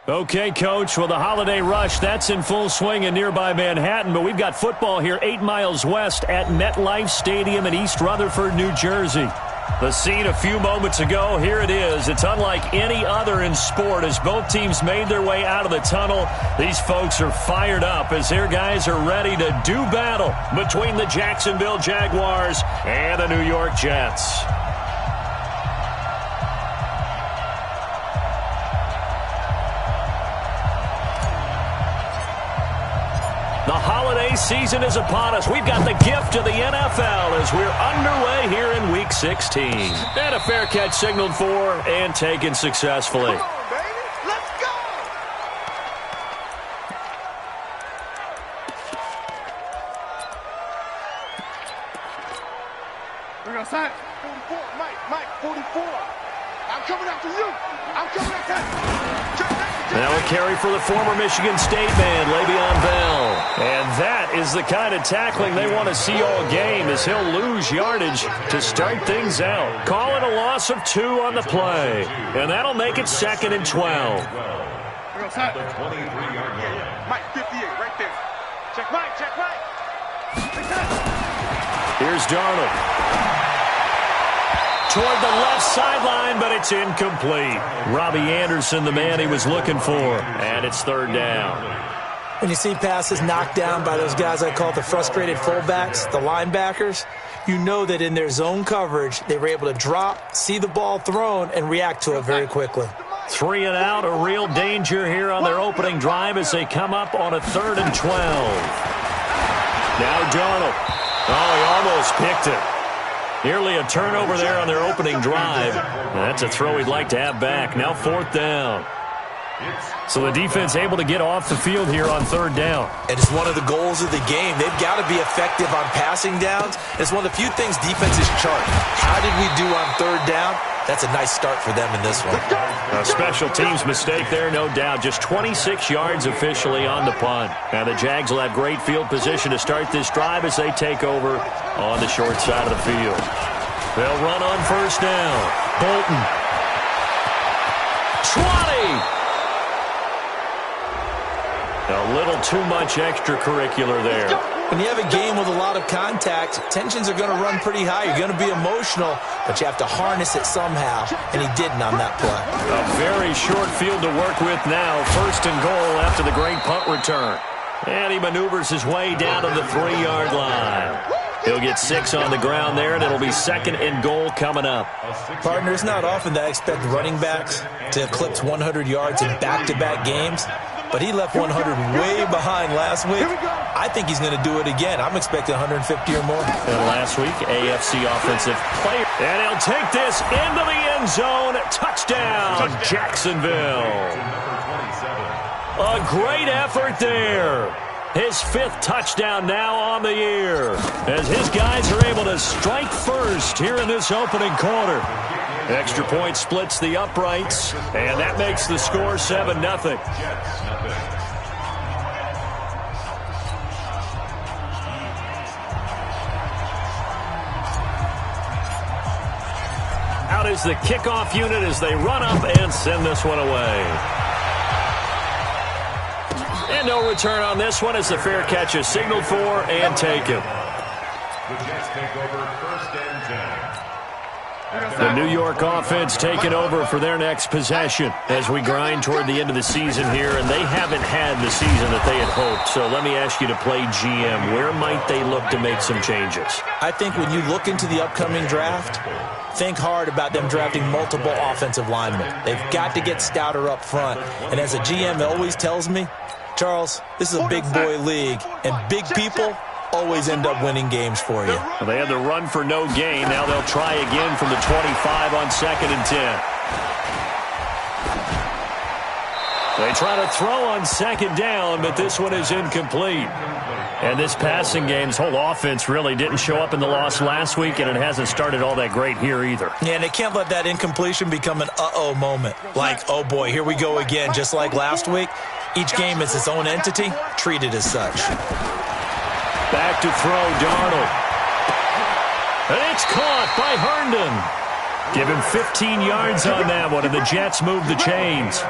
Okay, Coach, well, the holiday rush, that's in full swing in nearby Manhattan, but we've got football here 8 miles west at MetLife Stadium in East Rutherford, New Jersey. The scene a few moments ago, here it is. It's unlike any other in sport as both teams made their way out of the tunnel. These folks are fired up as their guys are ready to do battle between the Jacksonville Jaguars and the New York Jets. The holiday season is upon us. We've got the gift of the NFL as we're underway here in Week 16. And a fair catch signaled for and taken successfully. Come on, baby. Let's go! We're going to sign 44. Mike, 44. I'm coming after you. I'm coming after you. Now a carry for the former Michigan State man, Le'Veon Bell. And that is the kind of tackling they want to see all game as he'll lose yardage to start things out. Call it a loss of 2 on the play. And that'll make it 2nd and 12. Mike, 58, right there. Check Mike. Here's Darnold. Toward the left sideline, but it's incomplete. Robbie Anderson, the man he was looking for. And it's 3rd down. When you see passes knocked down by those guys I call the frustrated fullbacks, the linebackers, you know that in their zone coverage, they were able to drop, see the ball thrown, and react to it very quickly. 3 and out, a real danger here on their opening drive as they come up on a 3rd and 12. Now Darnold. Oh, he almost picked it. Nearly a turnover there on their opening drive. That's a throw he'd like to have back. Now 4th down. So the defense able to get off the field here on 3rd down. And it's one of the goals of the game. They've got to be effective on passing downs. It's one of the few things defenses chart. How did we do on 3rd down? That's a nice start for them in this one. A special teams mistake there, no doubt. Just 26 yards officially on the punt. Now the Jags will have great field position to start this drive as they take over on the short side of the field. They'll run on 1st down. Bolton. 20! A little too much extracurricular there. When you have a game with a lot of contact, tensions are going to run pretty high. You're going to be emotional, but you have to harness it somehow, and he didn't on that play. A very short field to work with now. 1st and goal after the great punt return. And he maneuvers his way down to the 3-yard line. He'll get 6 on the ground there, and it'll be 2nd and goal coming up. Partner, it's not often that I expect running backs to eclipse 100 yards in back-to-back games, but he left 100 way behind last week. I think he's going to do it again. I'm expecting 150 or more. And last week, AFC offensive player. And he'll take this into the end zone. Touchdown, Jacksonville. A great effort there. His 5th touchdown now on the year as his guys are able to strike first here in this opening quarter. Extra point splits the uprights, and that makes the score 7-0. Out is the kickoff unit as they run up and send this one away. And no return on this one as the fair catch is signaled for and taken. The Jets take over 1st and 10. The New York offense taking over for their next possession as we grind toward the end of the season here, and they haven't had the season that they had hoped. So let me ask you to play GM. Where might they look to make some changes? I think when you look into the upcoming draft, think hard about them drafting multiple offensive linemen. They've got to get stouter up front. And as a GM, it always tells me, Charles, this is a big boy league, and big people always end up winning games for you. Well, they had the run for no gain. Now they'll try again from the 25 on 2nd and 10. They try to throw on 2nd down, but this one is incomplete. And this passing game's whole offense really didn't show up in the loss last week, and it hasn't started all that great here either. Yeah, and they can't let that incompletion become an uh-oh moment. Like, oh boy, here we go again, just like last week. Each game is its own entity, treated as such. Back to throw, Darnold. And it's caught by Herndon. Give him 15 yards on that one, and the Jets move the chains.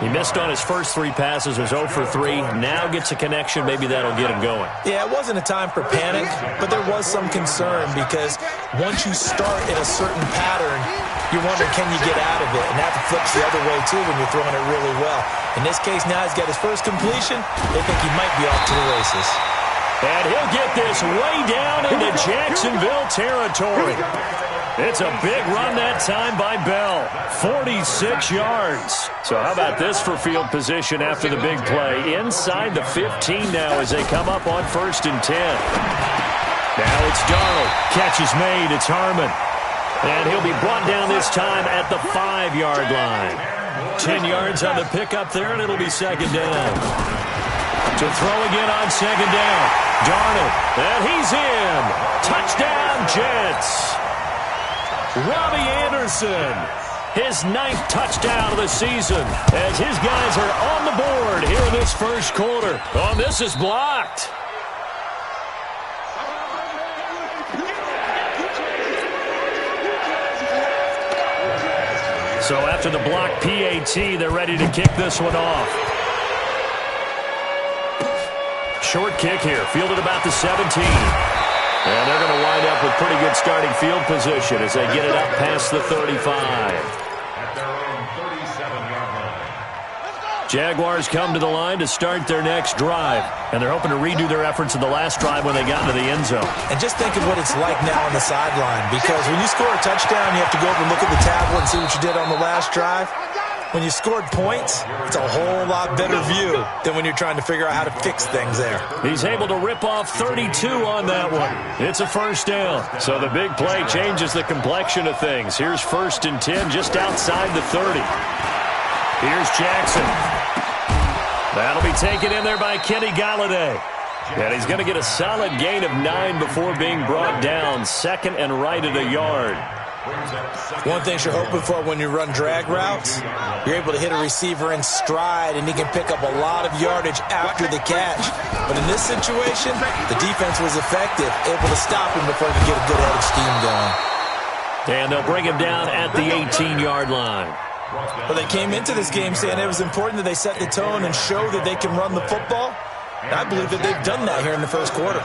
He missed on his first 3 passes, was 0 for 3. Now gets a connection. Maybe that'll get him going. Yeah, it wasn't a time for panic, but there was some concern because once you start in a certain pattern, you're wondering, can you get out of it? And that flips the other way, too, when you're throwing it really well. In this case, now he's got his first completion. They think he might be off to the races. And he'll get this way down into Jacksonville territory. It's a big run that time by Bell. 46 yards. So how about this for field position after the big play? Inside the 15 now as they come up on 1st and 10. Now it's Darnold. Catch is made. It's Harmon. And he'll be brought down this time at the 5-yard line. 10 yards on the pickup there, and it'll be 2nd down. To throw again on 2nd down. Darnold. And he's in. Touchdown, Jets. Robbie Anderson, his 9th touchdown of the season, as his guys are on the board here in this first quarter. Oh, this is blocked. So after the block PAT, they're ready to kick this one off. Short kick here, fielded about the 17. And they're going to wind up with pretty good starting field position as they get it up past the 35. At their own 37-yard line. Jaguars come to the line to start their next drive. And they're hoping to redo their efforts in the last drive when they got into the end zone. And just think of what it's like now on the sideline. Because when you score a touchdown, you have to go over and look at the tablet and see what you did on the last drive. When you scored points, it's a whole lot better view than when you're trying to figure out how to fix things there. He's able to rip off 32 on that one. It's a 1st down. So the big play changes the complexion of things. Here's 1st and 10 just outside the 30. Here's Jackson. That'll be taken in there by Kenny Golladay. And he's going to get a solid gain of 9 before being brought down. 2nd and right at a yard. One thing you're hoping for when you run drag routes, you're able to hit a receiver in stride, and he can pick up a lot of yardage after the catch. But in this situation, the defense was effective, able to stop him before he could get a good headed scheme going. And they'll bring him down at the 18-yard line. Well, they came into this game saying it was important that they set the tone and show that they can run the football. And I believe that they've done that here in the first quarter.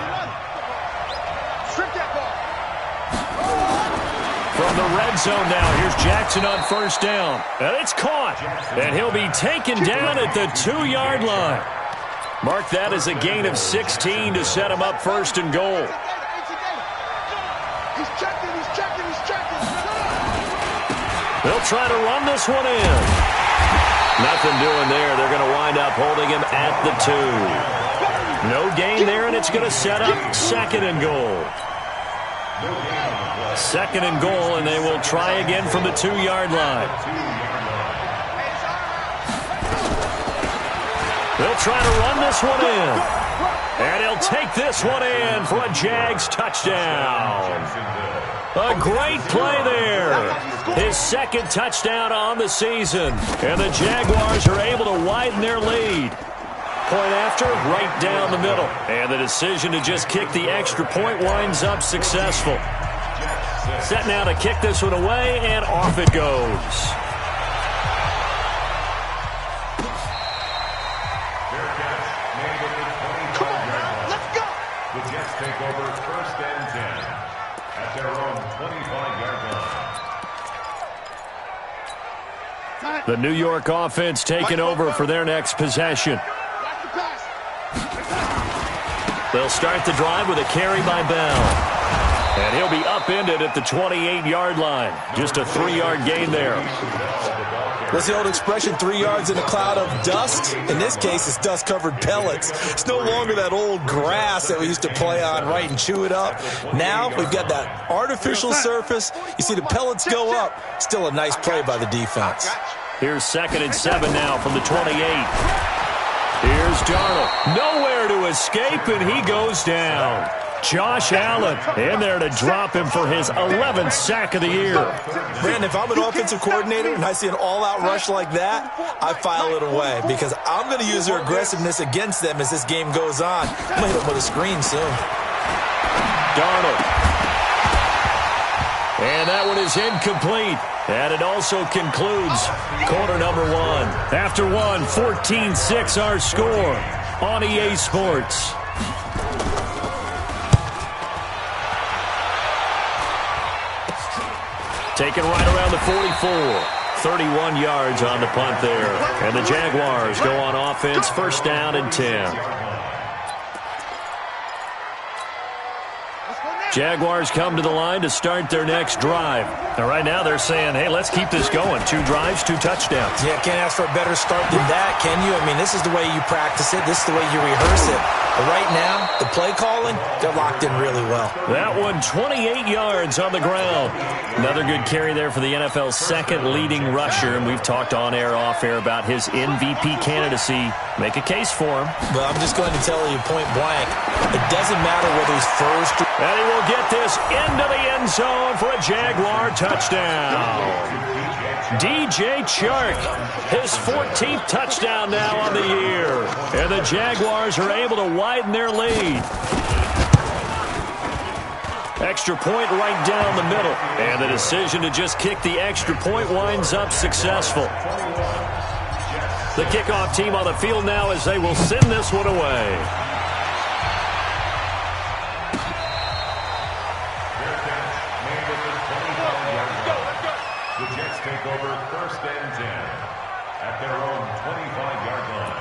From the red zone now, here's Jackson on 1st down. And it's caught. And he'll be taken down at the 2-yard line. Mark that as a gain of 16 to set him up 1st and goal. He's checking. They'll try to run this one in. Nothing doing there. They're going to wind up holding him at the 2. No gain there, and it's going to set up 2nd and goal. 2nd and goal, and they will try again from the 2-yard line. They'll try to run this one in. And he'll take this one in for a Jags touchdown. A great play there. His 2nd touchdown on the season. And the Jaguars are able to widen their lead. Point after, right down the middle. And the decision to just kick the extra point winds up successful. Set now to kick this one away, and off it goes. Come on, let's go. The Jets take over 1st and 10 at their own 25-yard line. The New York offense taking over for their next possession. They'll start the drive with a carry by Bell. And he'll be upended at the 28-yard line. Just a 3-yard gain there. What's the old expression, 3 yards in a cloud of dust? In this case, it's dust-covered pellets. It's no longer that old grass that we used to play on, right, and chew it up. Now we've got that artificial surface. You see the pellets go up. Still a nice play by the defense. Here's 2nd and 7 now from the 28. Here's Darnold. Nowhere to escape, and he goes down. Josh Allen in there to drop him for his 11th sack of the year. Brandon, if I'm an offensive coordinator and I see an all-out rush like that, I file it away because I'm going to use their aggressiveness against them as this game goes on. I'm going to hit them with a screen soon. Darnold. And that one is incomplete. And it also concludes quarter number one. After one, 14-6 our score on EA Sports. Taken right around the 44. 31 yards on the punt there. And the Jaguars go on offense, first down and 10. Jaguars come to the line to start their next drive. And right now they're saying, hey, let's keep this going. 2 drives, 2 touchdowns. Yeah, can't ask for a better start than that, can you? I mean, this is the way you practice it. This is the way you rehearse it. But right now, the play calling, they're locked in really well. That one, 28 yards on the ground. Another good carry there for the NFL's second leading rusher. And we've talked on air, off air about his MVP candidacy. Make a case for him. But I'm just going to tell you point blank, it doesn't matter whether he's first. And he will get this into the end zone for a Jaguar touchdown. DJ Chark, his 14th touchdown now on the year. And the Jaguars are able to widen their lead. Extra point right down the middle. And the decision to just kick the extra point winds up successful. The kickoff team on the field now as they will send this one away. Take over first and 10 at their own 25-yard line.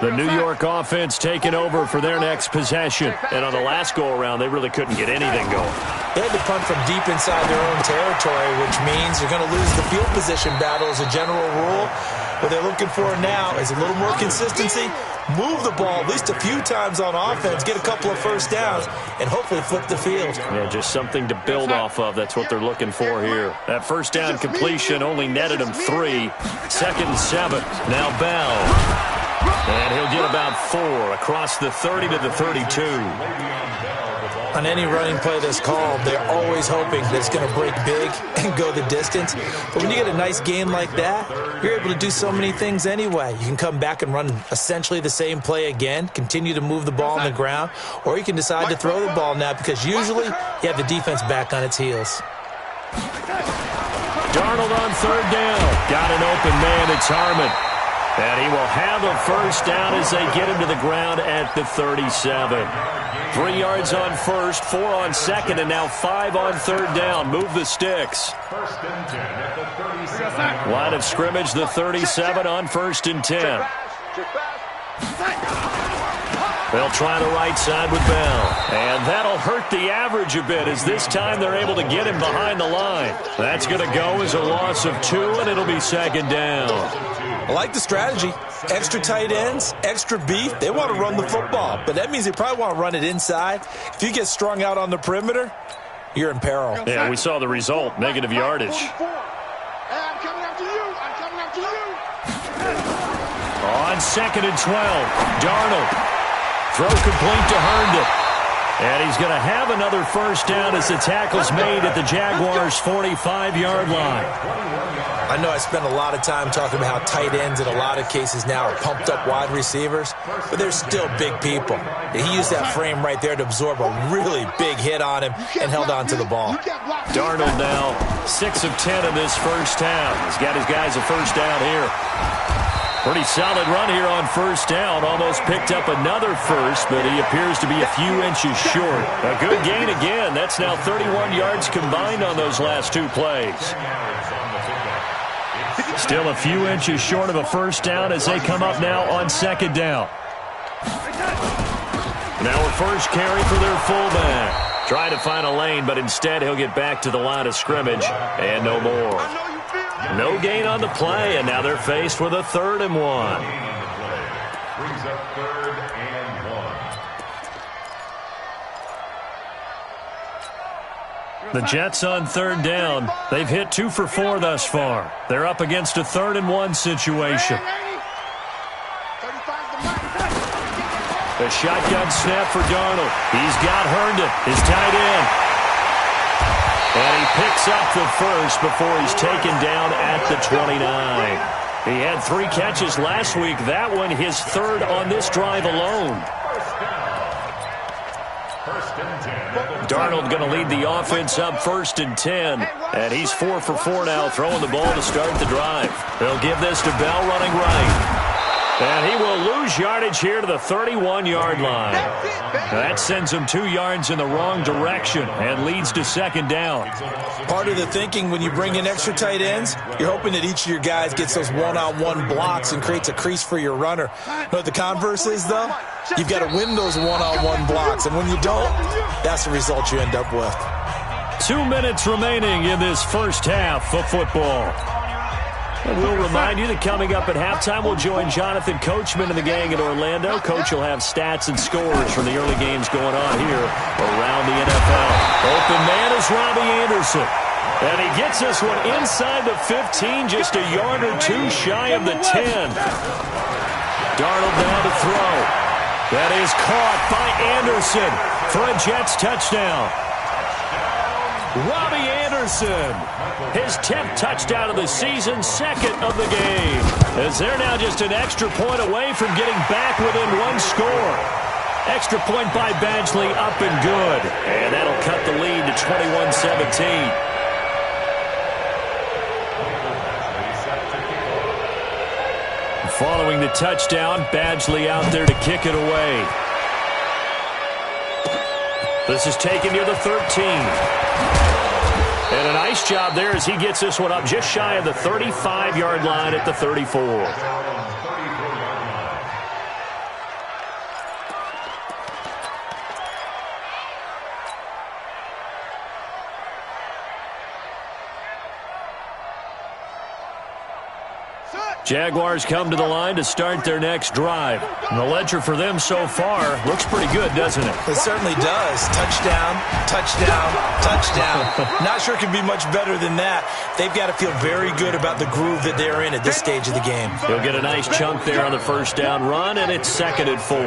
The New York offense taking over for their next possession. And on the last go-around, they really couldn't get anything going. They had to punt from deep inside their own territory, which means you're going to lose the field position battle as a general rule. What they're looking for now is a little more consistency, move the ball at least a few times on offense, get a couple of first downs, and hopefully flip the field. Yeah, just something to build off of. That's what they're looking for here. That first down completion only netted them 3. Second and 7. Now Bell. And he'll get about 4 across the 30 to the 32. On any running play that's called, they're always hoping that it's going to break big and go the distance. But when you get a nice game like that, you're able to do so many things anyway. You can come back and run essentially the same play again, continue to move the ball on the ground, or you can decide to throw the ball now because usually you have the defense back on its heels. Darnold on third down. Got an open man. It's Harmon. And he will have a first down as they get him to the ground at the 37. 3 yards on first, 4 on second, and now 5 on third down. Move the sticks. First and 10 at the 37. Line of scrimmage, the 37 on first and 10. They'll try the right side with Bell. And that'll hurt the average a bit as this time they're able to get him behind the line. That's going to go as a loss of 2, and it'll be second down. I like the strategy. Extra tight ends, extra beef. They want to run the football, but that means they probably want to run it inside. If you get strung out on the perimeter, you're in peril. Yeah, we saw the result, negative yardage. I'm coming after you. I'm coming after you. On second and 12, Darnold. Throw complete to Herndon. And he's going to have another first down as the tackle's made at the Jaguars' 45-yard line. I know I spent a lot of time talking about how tight ends in a lot of cases now are pumped up wide receivers, but they're still big people. He used that frame right there to absorb a really big hit on him and held on to the ball. Darnold now 6 of 10 in this first half. He's got his guys a first down here. Pretty solid run here on first down. Almost picked up another first, but he appears to be a few inches short. A good gain again. That's now 31 yards combined on those last 2 plays. Still a few inches short of a first down as they come up now on second down. Now a first carry for their fullback. Trying to find a lane, but instead he'll get back to the line of scrimmage and no more. No gain on the play, and now they're faced with a 3rd and 1. Brings up 3rd and 1. The Jets on third down. They've hit 2 for 4 thus far. They're up against a 3rd and 1 situation. A shotgun snap for Darnold. He's got Herndon, his tight end. And he picks up the first before he's taken down at the 29. He had 3 catches last week. That one his 3rd on this drive alone. First and 10. Darnold going to lead the offense up 1st and 10. And he's 4 for 4 now, throwing the ball to start the drive. They'll give this to Bell running right. And he will lose yardage here to the 31-yard line. That sends him 2 yards in the wrong direction and leads to 2nd down. Part of the thinking when you bring in extra tight ends, you're hoping that each of your guys gets those one-on-one blocks and creates a crease for your runner. You know what the converse is, though? You've got to win those one-on-one blocks, and when you don't, that's the result you end up with. 2 minutes remaining in this first half of football. And we'll remind you that coming up at halftime, we'll join Jonathan Coachman and the gang in Orlando. Coach will have stats and scores from the early games going on here around the NFL. Open man is Robbie Anderson. And he gets this one inside the 15, just a yard or 2 shy of the 10. Darnold now to throw. That is caught by Anderson for a Jets touchdown. Robbie Anderson, his 10th touchdown of the season, 2nd of the game. As they're now just an extra point away from getting back within 1 score. Extra point by Badgley, up and good. And that'll cut the lead to 21-17. Following the touchdown, Badgley out there to kick it away. This is taken near the 13. And a nice job there as he gets this one up just shy of the 35-yard line at the 34. Jaguars come to the line to start their next drive. And the ledger for them so far looks pretty good, doesn't it? It certainly does. Touchdown, touchdown, touchdown. Not sure it could be much better than that. They've got to feel very good about the groove that they're in at this stage of the game. He'll get a nice chunk there on the first down run, and it's 2nd and 4.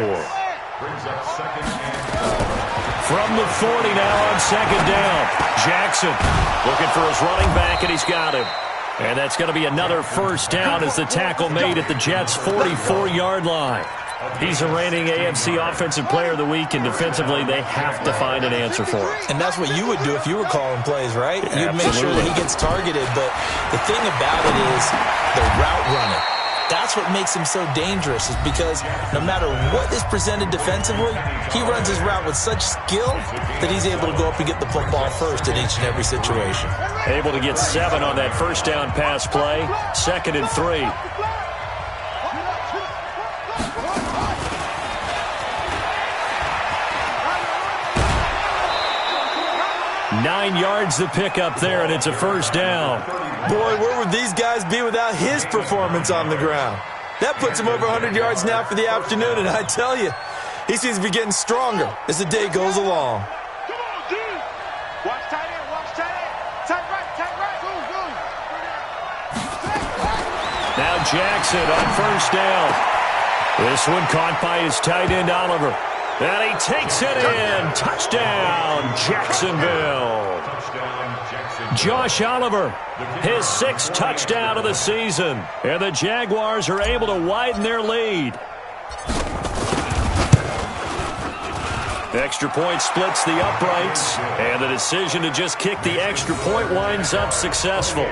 From the 40 now on 2nd down. Jackson looking for his running back, and he's got him. And that's going to be another first down as the tackle made at the Jets' 44-yard line. He's a reigning AFC Offensive Player of the Week, and defensively they have to find an answer for it. And that's what you would do if you were calling plays, right? You'd make sure that he gets targeted. But the thing about it is the route running. That's what makes him so dangerous, is because no matter what is presented defensively, he runs his route with such skill that he's able to go up and get the football first in each and every situation. Able to get 7 on that first down pass play. 2nd and 3. Nine yards to pick up there, and it's a first down. Boy, where would these guys be without his performance on the ground? That puts him over 100 yards now for the afternoon, and I tell you, he seems to be getting stronger as the day goes along. Come on, D. Watch tight end, watch tight end. Tight right. Go. Now Jackson on first down. This one caught by his tight end, Oliver. And he takes it in. Touchdown, Jacksonville. Josh Oliver, his 6th touchdown of the season. And the Jaguars are able to widen their lead. Extra point splits the uprights. And the decision to just kick the extra point winds up successful.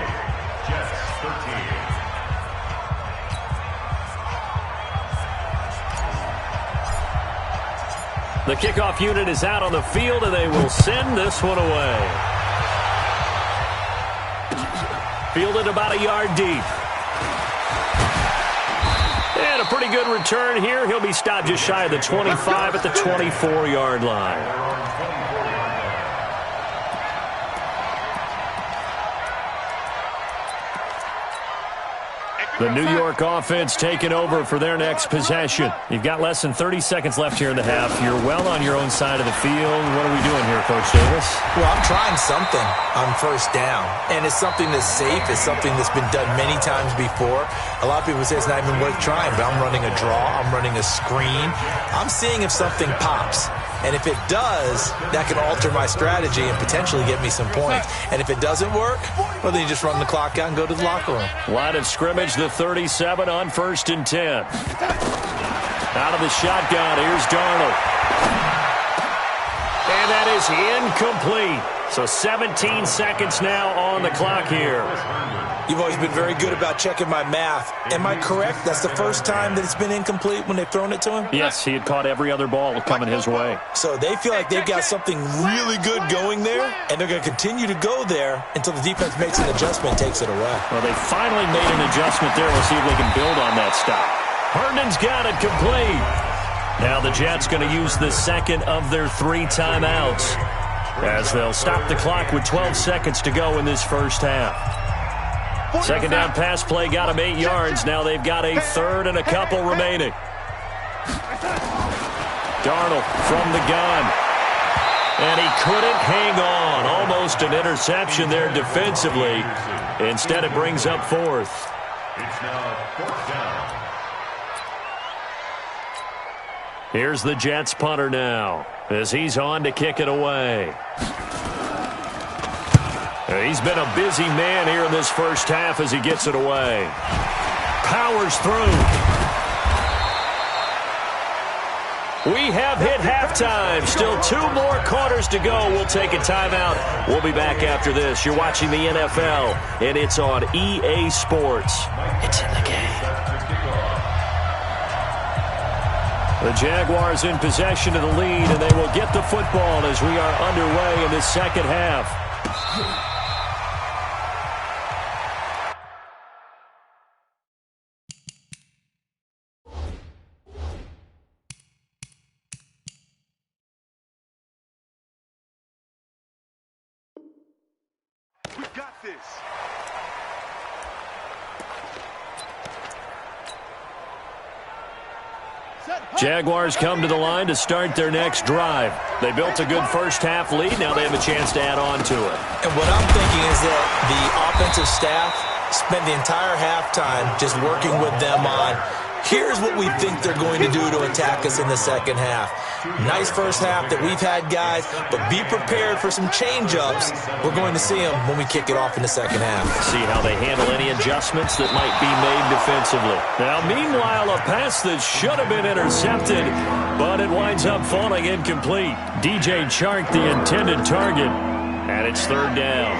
The kickoff unit is out on the field, and they will send this one away. Fielded about a yard deep. And a pretty good return here. He'll be stopped just shy of the 25 at the 24-yard line. The New York offense taking over for their next possession. You've got less than 30 seconds left here in the half. You're well on your own side of the field. What are we doing here, Coach Davis? Well, I'm trying something on first down, and it's something that's safe. It's something that's been done many times before. A lot of people say it's not even worth trying, but I'm running a draw. I'm running a screen. I'm seeing if something pops. And if it does, that can alter my strategy and potentially get me some points. And if it doesn't work, well, then you just run the clock out and go to the locker room. Line of scrimmage, the 37 on 1st and 10. Out of the shotgun, here's Darnold. And that is incomplete. So 17 seconds now on the clock here. You've always been very good about checking my math. Am I correct? That's the first time that it's been incomplete when they've thrown it to him? Yes, he had caught every other ball coming his way. So they feel like they've got something really good going there, and they're going to continue to go there until the defense makes an adjustment and takes it away. Well, they finally made an adjustment there. We'll see if they can build on that stop. Herndon's got it complete. Now the Jets going to use the second of their 3 timeouts, as they'll stop the clock with 12 seconds to go in this first half. Second down pass play got them 8 yards. Now they've got a third and a couple remaining. Darnold from the gun. And he couldn't hang on. Almost an interception there defensively. Instead, it brings up 4th. It's now 4th down. Here's the Jets punter now, as he's on to kick it away. He's been a busy man here in this first half as he gets it away. Powers through. We have hit halftime. Still 2 more quarters to go. We'll take a timeout. We'll be back after this. You're watching the NFL, and it's on EA Sports. It's in the game. The Jaguars in possession of the lead, and they will get the football as we are underway in this second half. We got this. Jaguars come to the line to start their next drive. They built a good first half lead. Now they have a chance to add on to it. And what I'm thinking is that the offensive staff spent the entire halftime just working with them on, here's what we think they're going to do to attack us in the second half. Nice first half that we've had, guys, but be prepared for some change-ups. We're going to see them when we kick it off in the second half. See how they handle any adjustments that might be made defensively. Now, meanwhile, a pass that should have been intercepted, but it winds up falling incomplete. DJ Chark, the intended target, and it's 3rd down.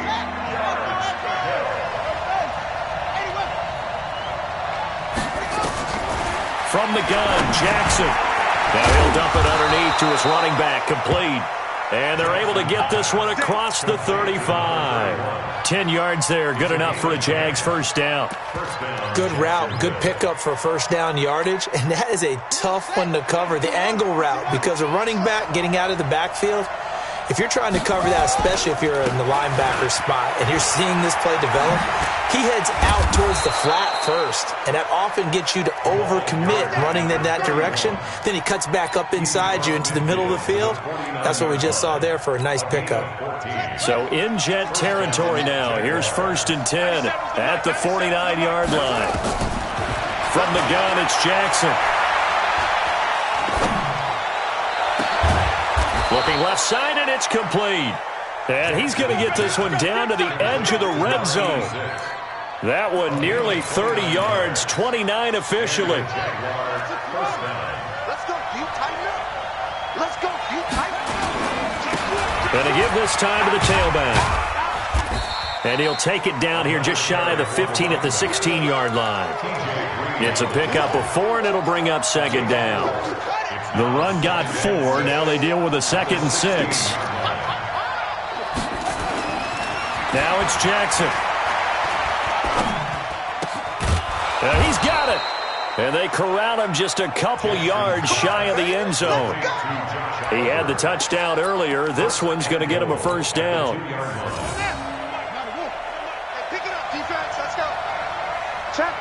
From the gun, Jackson. Now he'll dump it underneath to his running back, complete. And they're able to get this one across the 35. 10 yards there, good enough for a Jags first down. Good route, good pickup for first down yardage, and that is a tough one to cover, the angle route, because a running back getting out of the backfield, if you're trying to cover that, especially if you're in the linebacker spot and you're seeing this play develop, he heads out towards the flat first, and that often gets you to overcommit running in that direction. Then he cuts back up inside you into the middle of the field. That's what we just saw there for a nice pickup. So in Jet territory now. Here's 1st and 10 at the 49-yard line. From the gun, it's Jackson. Looking left side, and it's complete. And he's going to get this one down to the edge of the red zone. That one nearly 30 yards, 29 officially. Let's go, you tighten up. Let's go, you tighten up. Going to give this time to the tailback. And he'll take it down here just shy of the 15 at the 16-yard line. It's a pickup of 4, and it'll bring up 2nd down. The run got 4. Now they deal with a 2nd and 6. Now it's Jackson. He's got it. And they corral him just a couple yards shy of the end zone. He had the touchdown earlier. This one's going to get him a first down. Hey, pick it up, defense. Let's go. Check.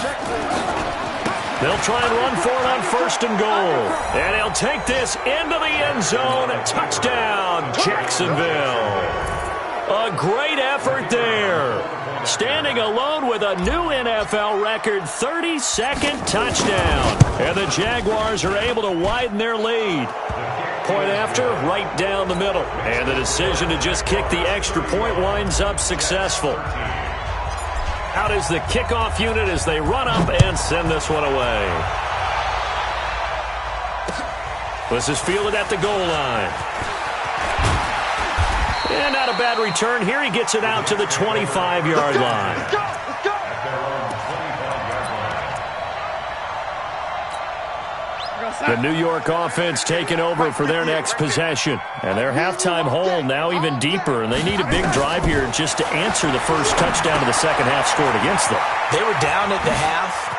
Check. They'll try and run for it on 1st and goal. And he'll take this into the end zone. Touchdown, Jacksonville. A great effort there. Standing alone with a new NFL record 32nd touchdown. And the Jaguars are able to widen their lead. Point after, right down the middle. And the decision to just kick the extra point winds up successful. Out is the kickoff unit as they run up and send this one away. This is fielded at the goal line. And not a bad return here. He gets it out to the 25-yard line. Let's go. Let's go. The New York offense taking over for their next possession. And their halftime hole now even deeper, and they need a big drive here just to answer the first touchdown of the second half scored against them. They were down at the half.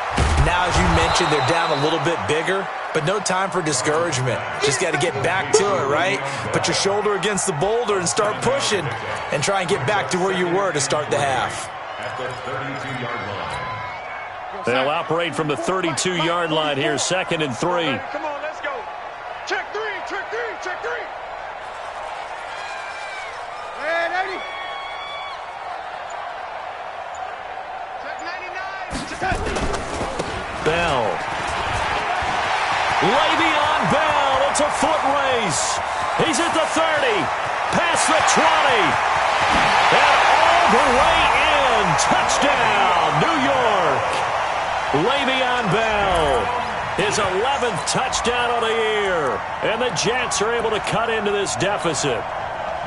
Now, as you mentioned, they're down a little bit bigger, but no time for discouragement. Just got to get back to it, right? Put your shoulder against the boulder and start pushing and try and get back to where you were to start the half. At the 32-yard line. They'll operate from the 32-yard line here, 2nd and 3. Come on, let's go. Check three, check three, check three. Hey, 90. Check 99. Check 90. Bell. Le'Veon Bell. It's a foot race. He's at the 30. Past the 20. And all the way in. Touchdown, New York. Le'Veon Bell, his 11th touchdown of the year. And the Jets are able to cut into this deficit.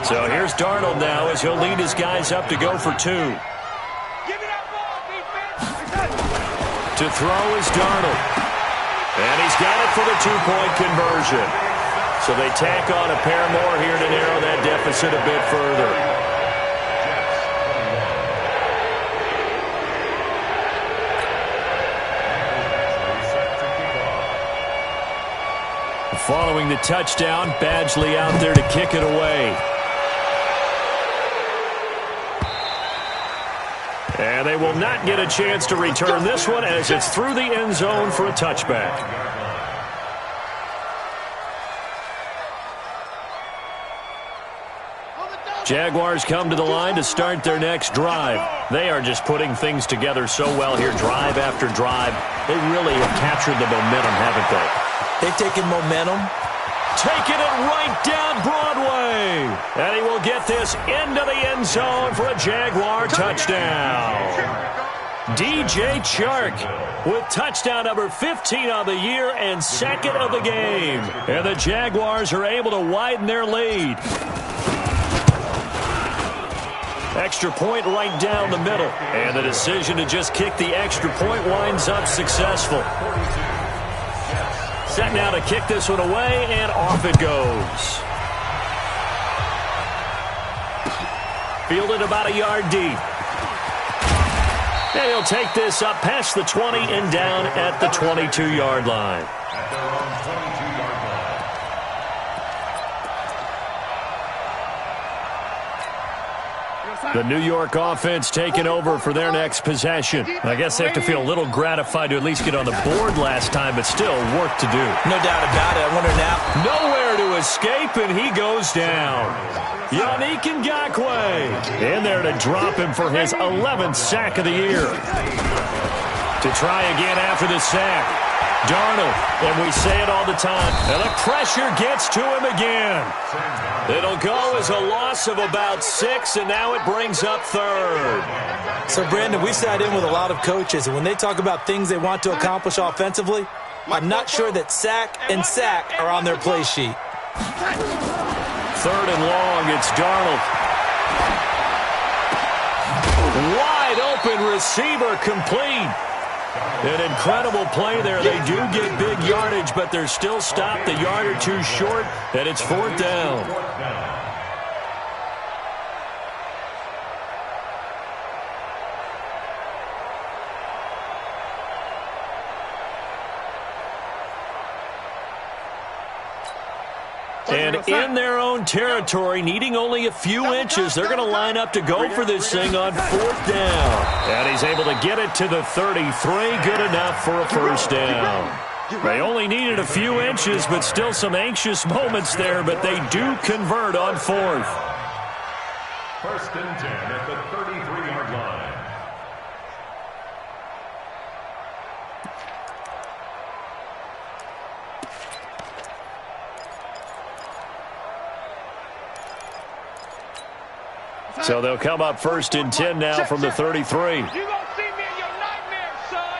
So here's Darnold now as he'll lead his guys up to go for 2. Give me that ball, defense. To throw is Darnold. And he's got it for the 2-point conversion. So they tack on a pair more here to narrow that deficit a bit further. Following the touchdown, Badgley out there to kick it away. And they will not get a chance to return this one as it's through the end zone for a touchback. Jaguars come to the line to start their next drive. They are just putting things together so well here, drive after drive. They really have captured the momentum, haven't they? They've taken momentum. Taking it right down Broadway. And he will get this into the end zone for a Jaguar touchdown. DJ Chark with touchdown number 15 of the year and 2nd of the game. And the Jaguars are able to widen their lead. Extra point right down the middle. And the decision to just kick the extra point winds up successful. Set now to kick this one away, and off it goes. Fielded about a yard deep. And he'll take this up past the 20 and down at the 22-yard line. At their own 22-yard line. The New York offense taking over for their next possession. I guess they have to feel a little gratified to at least get on the board last time, but still work to do. No doubt about it. I wonder now. Nowhere to escape, and he goes down. Yannick Ngakoue in there to drop him for his 11th sack of the year. To try again after the sack. Darnold, and we say it all the time, and the pressure gets to him again. It'll go as a loss of about 6, and now it brings up 3rd. So, Brandon, we sat in with a lot of coaches, and when they talk about things they want to accomplish offensively, I'm not sure that sack and sack are on their play sheet. 3rd and long, it's Darnold. Wide open receiver complete. An incredible play there. They do get big yardage, but they're still stopped a yard or two short, and it's 4th down. And in their own territory, needing only a few inches, they're going to line up to go for this thing on 4th down. And he's able to get it to the 33. Good enough for a 1st down. They only needed a few inches, but still some anxious moments there, but they do convert on 4th. 1st and 10 at the 33-yard line. So they'll come up 1st and 10 now from the 33. You gonna see me in your nightmares, son.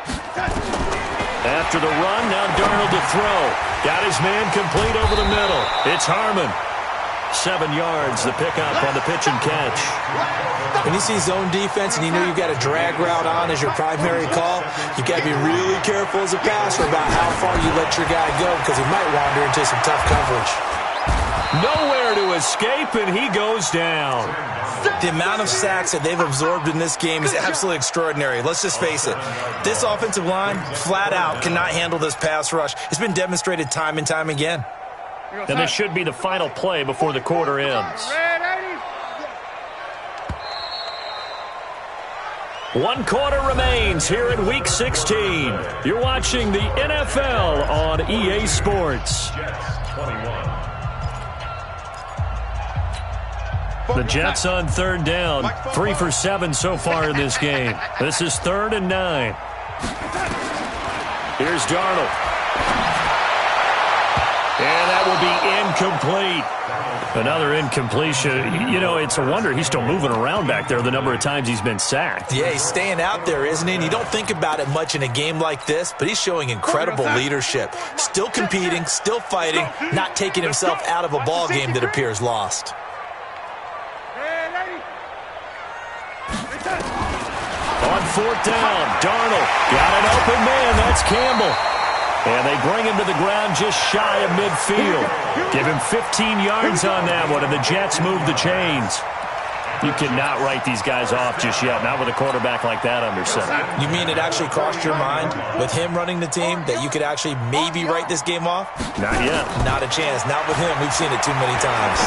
After the run, now Darnold to throw. Got his man complete over the middle. It's Harmon. 7 yards, the pickup on the pitch and catch. When you see zone defense and you know you've got a drag route on as your primary call, you got to be really careful as a passer about how far you let your guy go because he might wander into some tough coverage. Nowhere to escape, and he goes down. The amount of sacks that they've absorbed in this game is absolutely extraordinary. Let's just face it. This offensive line, flat out, cannot handle this pass rush. It's been demonstrated time and time again. And this should be the final play before the quarter ends. 1 quarter remains here in Week 16. You're watching the NFL on EA Sports. The Jets on 3rd down. 3 for 7 so far in this game. This is 3rd and 9. Here's Darnold. And that will be incomplete. Another incompletion. You know, it's a wonder he's still moving around back there the number of times he's been sacked. Yeah, he's staying out there, isn't he? And you don't think about it much in a game like this, but he's showing incredible leadership. Still competing, still fighting, not taking himself out of a ball game that appears lost. On 4th down, Darnold got an open man. That's Campbell. And they bring him to the ground just shy of midfield. Give him 15 yards on that one, and the Jets move the chains. You cannot write these guys off just yet, not with a quarterback like that under center. You mean it actually crossed your mind with him running the team that you could actually maybe write this game off? Not yet. Not a chance. Not with him. We've seen it too many times.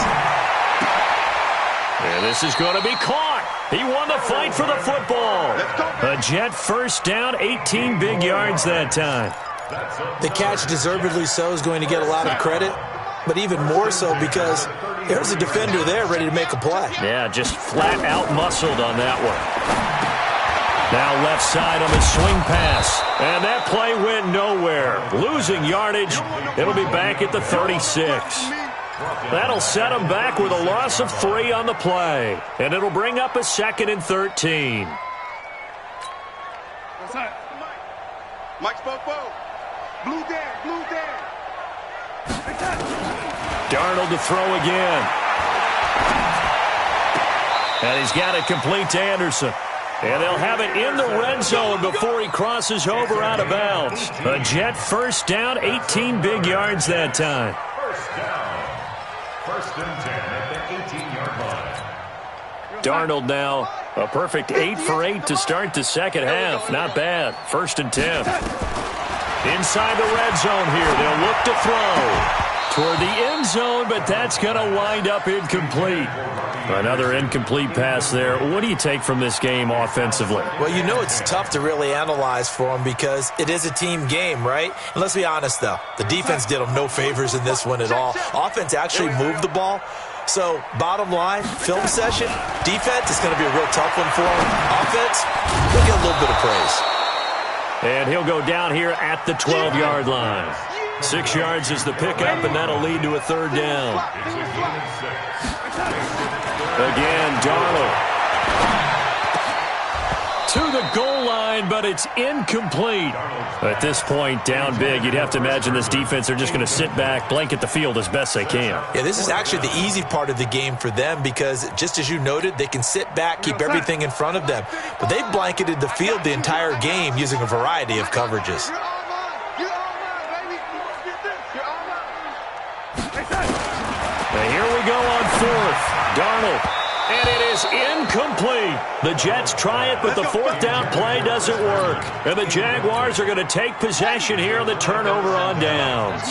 And this is going to be caught. He won the fight for the football. A Jet first down, 18 big yards that time. The catch, deservedly so, is going to get a lot of credit, but even more so because there's a defender there ready to make a play. Yeah, just flat out muscled on that one. Now left side on the swing pass. And that play went nowhere. Losing yardage. It'll be back at the 36. That'll set them back with a loss of 3 on the play. And it'll bring up a 2nd and 13. Mike Spopo. Blue down. Darnold to throw again. And he's got it complete to Anderson. And they'll have it in the red zone before he crosses over out of bounds. A Jet first down, 18 big yards that time. First down. 1st and 10 at the 18-yard line. Darnold now a perfect 8 for 8 to start the second half. Not bad. 1st and 10. Inside the red zone here. They'll look to throw toward the end zone, but that's going to wind up incomplete. Another incomplete pass there. What do you take from this game offensively? Well, you know it's tough to really analyze for them because it is a team game, right? And let's be honest, though. The defense did them no favors in this one at all. Offense actually moved the ball. So, bottom line, film session, defense is going to be a real tough one for them. Offense, they'll get a little bit of praise. And he'll go down here at the 12-yard line. 6 yards is the pickup, and that'll lead to a 3rd down. Again, Darnold to the goal line, but it's incomplete. At this point, down big, you'd have to imagine this defense are just going to sit back, blanket the field as best they can. Yeah, this is actually the easy part of the game for them because, just as you noted, they can sit back, keep everything in front of them. But they've blanketed the field the entire game using a variety of coverages. And here we go on 4th. Darnold. And it is incomplete. The Jets try it, but the 4th down play doesn't work. And the Jaguars are going to take possession here on the turnover on downs.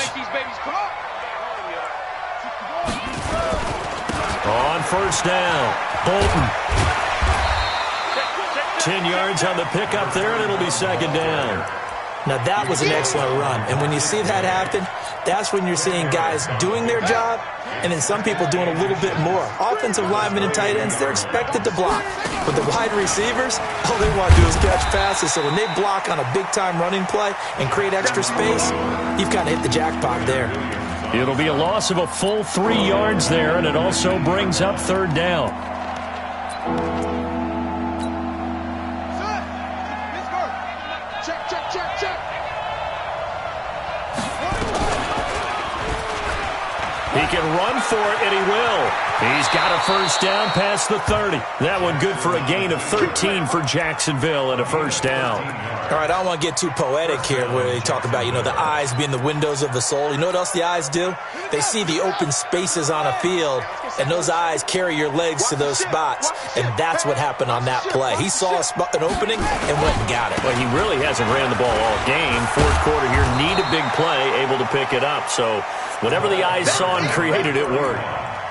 On 1st down, Bolton. 10 yards on the pickup there, and it'll be 2nd down. Now, that was an excellent run. And when you see that happen, that's when you're seeing guys doing their job and then some people doing a little bit more. Offensive linemen and tight ends, they're expected to block. But the wide receivers, all they want to do is catch passes. So when they block on a big-time running play and create extra space, you've kind of hit the jackpot there. It'll be a loss of a full 3 yards there, and it also brings up 3rd down. can run for it, and he will. He's got a first down past the 30. That one good for a gain of 13 for Jacksonville and a first down. All right, I don't want to get too poetic here where they talk about, the eyes being the windows of the soul. You know what else the eyes do? They see the open spaces on a field, and those eyes carry your legs to those spots, and that's what happened on that play. He saw an opening and went and got it. Well, he really hasn't ran the ball all game. Fourth quarter here, need a big play, able to pick it up. So whatever the eyes saw and created, it worked.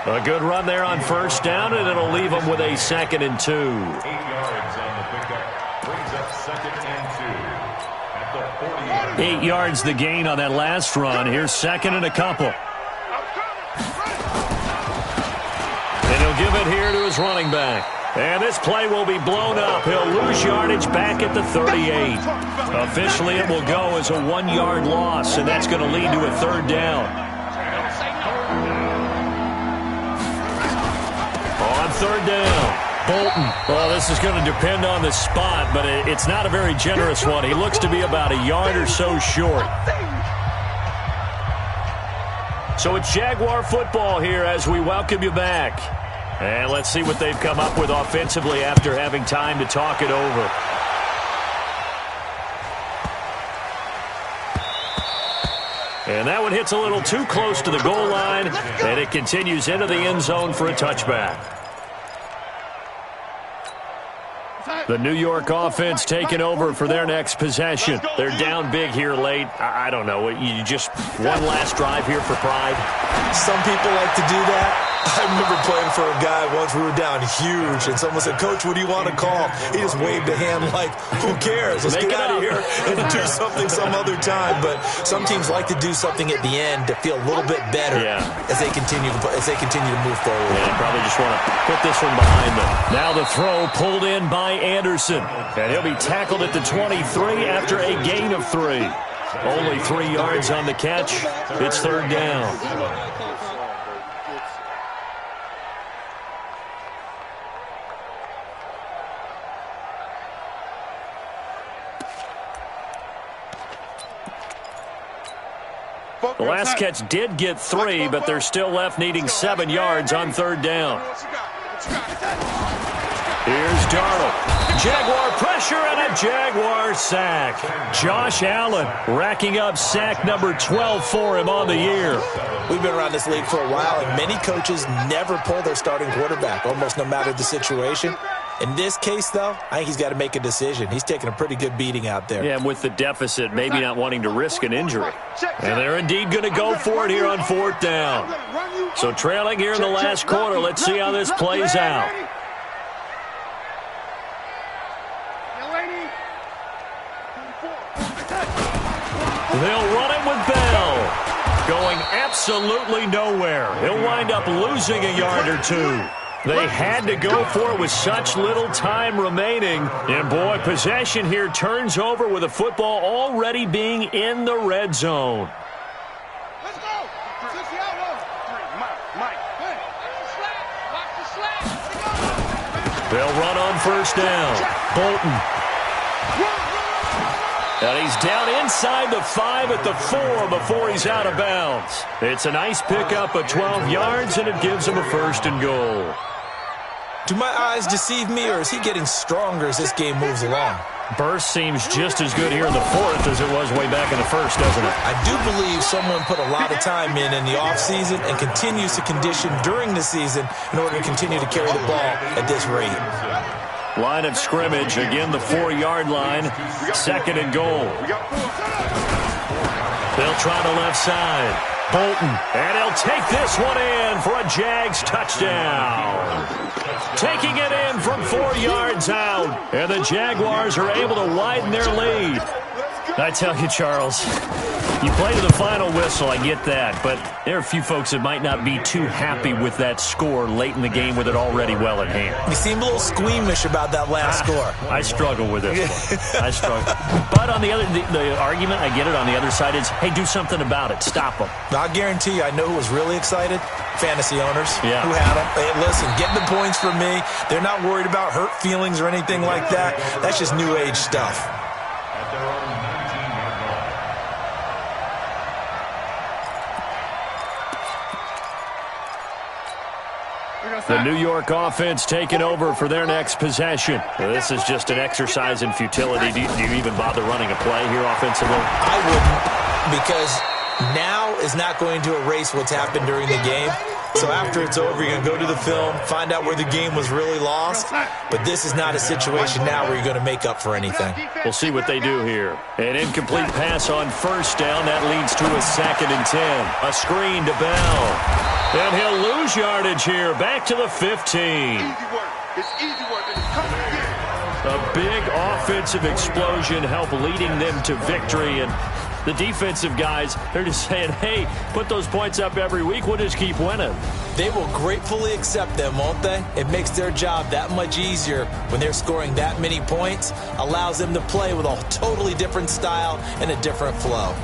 A good run there on first down, and it'll leave them with a 2nd and 2. 8 yards on the pickup. Brings up 2nd and 2 at the 48. 8 yards the gain on that last run. Here's 2nd and a couple. And he'll give it here to his running back. And this play will be blown up. He'll lose yardage back at the 38. Officially, it will go as a 1-yard loss, and that's going to lead to a 3rd down. On 3rd down, Bolton. Well, this is going to depend on the spot, but it's not a very generous one. He looks to be about a yard or so short. So it's Jaguar football here as we welcome you back. And let's see what they've come up with offensively after having time to talk it over. And that one hits a little too close to the goal line, and it continues into the end zone for a touchback. The New York offense taking over for their next possession. They're down big here late. I don't know. You just one last drive here for pride. Some people like to do that. I remember playing for a guy once. We were down huge, and someone said, "Coach, what do you want to call?" He just waved a hand like, "Who cares? Let's get out of here and do something some other time." But some teams like to do something at the end to feel a little bit better as they continue to move forward. Yeah, probably just want to put this one behind them. Now the throw pulled in by Anderson, and he'll be tackled at the 23 after a gain of 3. Only 3 yards on the catch. It's 3rd down. The last catch did get 3, but they're still left needing 7 yards on 3rd down. Here's Darnold. Jaguar pressure and a Jaguar sack. Josh Allen racking up sack number 12 for him on the year. We've been around this league for a while, and many coaches never pull their starting quarterback, almost no matter the situation. In this case, though, I think he's got to make a decision. He's taking a pretty good beating out there. Yeah, and with the deficit, maybe not wanting to risk an injury. And they're indeed going to go for it here on 4th down. So trailing here in the last quarter, let's see how this plays out. They'll run it with Bell. Going absolutely nowhere. He'll wind up losing a yard or 2. They had to go for it with such little time remaining. And, boy, possession here turns over with the football already being in the red zone. Let's go. They'll run on 1st down. Bolton. And he's down inside the 5 at the 4 before he's out of bounds. It's a nice pickup of 12 yards, and it gives him a 1st and goal. Do my eyes deceive me, or is he getting stronger as this game moves along? Burst seems just as good here in the 4th as it was way back in the 1st, doesn't it? I do believe someone put a lot of time in the offseason and continues to condition during the season in order to continue to carry the ball at this rate. Line of scrimmage, again the 4-yard line, 2nd and goal. They'll try the left side. Bolton, and he'll take this one in for a Jags touchdown. Taking it in from 4 yards out, and the Jaguars are able to widen their lead. I tell you, Charles, you play to the final whistle, I get that, but there are a few folks that might not be too happy with that score late in the game with it already well at hand. You seem a little squeamish about that last score. I struggle with this one. I struggle. But on the other, the argument, I get it, on the other side is, hey, do something about it. Stop them. I guarantee you, I know who was really excited. Fantasy owners who had them. Hey, listen, get the points for me. They're not worried about hurt feelings or anything like that. That's just new age stuff. At their own 19-yard line. The New York offense taking over for their next possession. This is just an exercise in futility. Do you even bother running a play here offensively? I wouldn't, because now is not going to erase what's happened during the game. So after it's over, you're going to go to the film, find out where the game was really lost. But this is not a situation now where you're going to make up for anything. We'll see what they do here. An incomplete pass on first down. That leads to a 2nd and 10. A screen to Bell. And he'll lose yardage here. Back to the 15. Easy work. It's easy work. It's coming again. A big offensive explosion helped leading them to victory. And the defensive guys, they're just saying, hey, put those points up every week. We'll just keep winning. They will gratefully accept them, won't they? It makes their job that much easier when they're scoring that many points. Allows them to play with a totally different style and a different flow.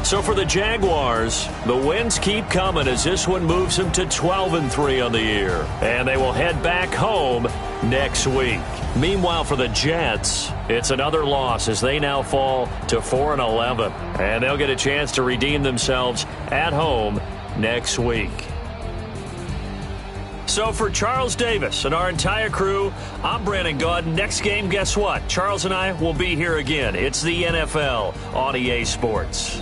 So for the Jaguars, the wins keep coming as this one moves them to 12-3 on the year. And they will head back home next week. Meanwhile, for the Jets, it's another loss as they now fall to 4-11. And they'll get a chance to redeem themselves at home next week. So for Charles Davis and our entire crew, I'm Brandon Gaud. Next game, guess what? Charles and I will be here again. It's the NFL on EA Sports.